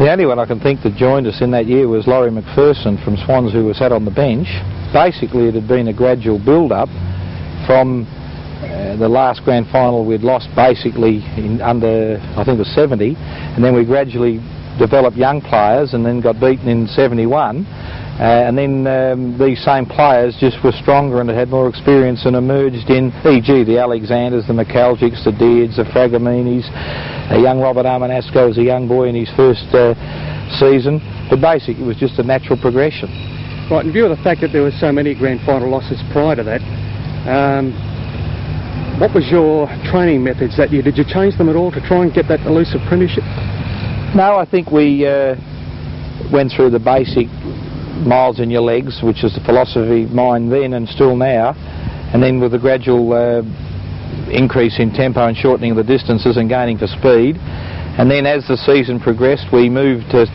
The only one I can think that joined us in that year was Laurie McPherson from Swans, who was sat on the bench. Basically, it had been a gradual build-up from the last grand final. We'd lost basically in under, I think it was 70, and then we gradually developed young players and then got beaten in 71. And then these same players just were stronger and had more experience and emerged in, e.g. the Alexanders, the McAlgics, the Deards, the Fragaminis. Young Robert Armanasco was a young boy in his first season. But basically it was just a natural progression. Right, in view of the fact that there were so many grand final losses prior to that, what was your training methods that year? Did you change them at all to try and get that elusive premiership? No, I think we went through the basic miles in your legs, which is the philosophy of mine then and still now, and then with a gradual increase in tempo and shortening of the distances and gaining for speed. And then as the season progressed, we moved to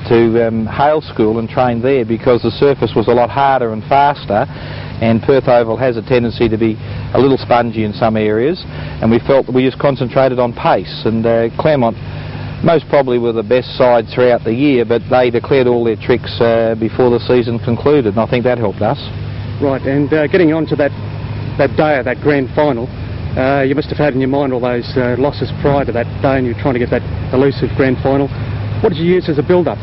Hale School and trained there because the surface was a lot harder and faster, and Perth Oval has a tendency to be a little spongy in some areas, and we felt that we just concentrated on pace. And Claremont most probably were the best side throughout the year, but they declared all their tricks before the season concluded, and I think that helped us. Right, and getting on to that day of that grand final, you must have had in your mind all those losses prior to that day, and you're trying to get that elusive grand final. What did you use as a build-up?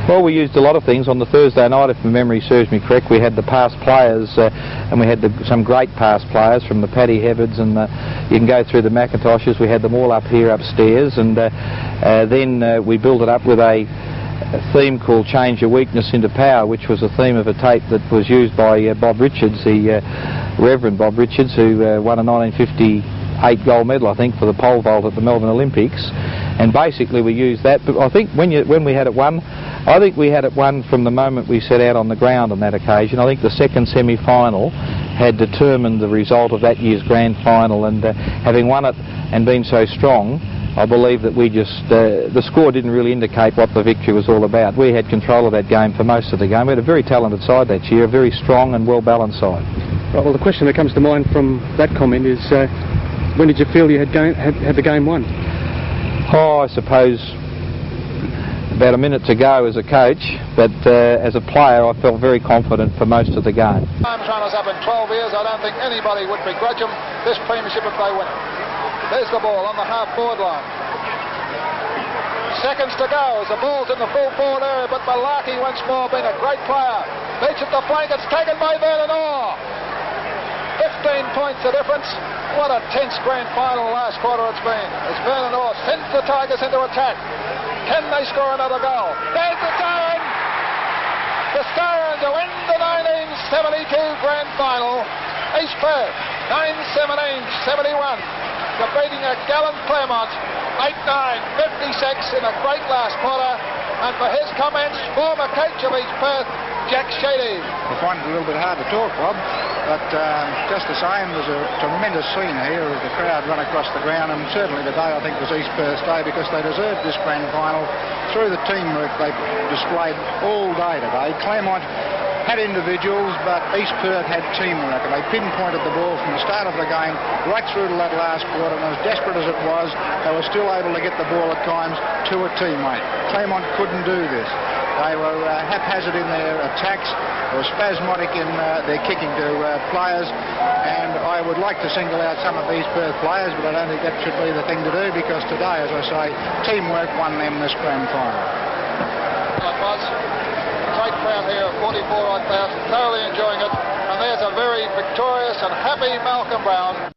Well, we used a lot of things. On the Thursday night, if my memory serves me correct, we had the past players, and we had some great past players from the Paddy Hevards, and you can go through the McIntoshes. We had them all up here upstairs, and then we built it up with a theme called Change Your Weakness into Power, which was a theme of a tape that was used by Bob Richards, the Reverend Bob Richards, who won a 1958 gold medal, I think, for the pole vault at the Melbourne Olympics. And basically we used that, but I think when we had it won, I think we had it won from the moment we set out on the ground on that occasion. I think the second semi-final had determined the result of that year's grand final, and having won it and been so strong, I believe that we just, the score didn't really indicate what the victory was all about. We had control of that game for most of the game. We had a very talented side that year, a very strong and well-balanced side. Right, well, the question that comes to mind from that comment is, when did you feel you had the game won? Oh, I suppose about a minute to go as a coach, but as a player I felt very confident for most of the game. Time runners up in 12 years, I don't think anybody would begrudge them this premiership if they win it. There's the ball on the half-forward line. Seconds to go as the ball's in the full forward area, but Malarkey once more being a great player. Beats at the flank, it's taken by Vernon Orr. 15 points the difference. What a tense grand final last quarter it's been, as Vernon Orr sends the Tigers into attack. Can they score another goal? There's the Stirrans! The Stirrans to win the 1972 grand final. East Perth, 9-17-71. Defeating a gallant Claremont, 8-9, 56 in a great last quarter. And for his comments, former coach of East Perth, Jack Shady. I find it a little bit hard to talk, Bob, but just the same, there's a tremendous scene here as the crowd run across the ground, and certainly today I think was East Perth's day because they deserved this grand final through the teamwork they displayed all day today. Claremont had individuals, but East Perth had teamwork, and they pinpointed the ball from the start of the game right through to that last quarter, and as desperate as it was, they were still able to get the ball at times to a teammate. Claremont couldn't do this. They were haphazard in their attacks, they were spasmodic in their kicking to players, and I would like to single out some of these Perth players, but I don't think that should be the thing to do, because today, as I say, teamwork won them this grand final. That was a great crowd here, 44,000, thoroughly enjoying it, and there's a very victorious and happy Malcolm Brown.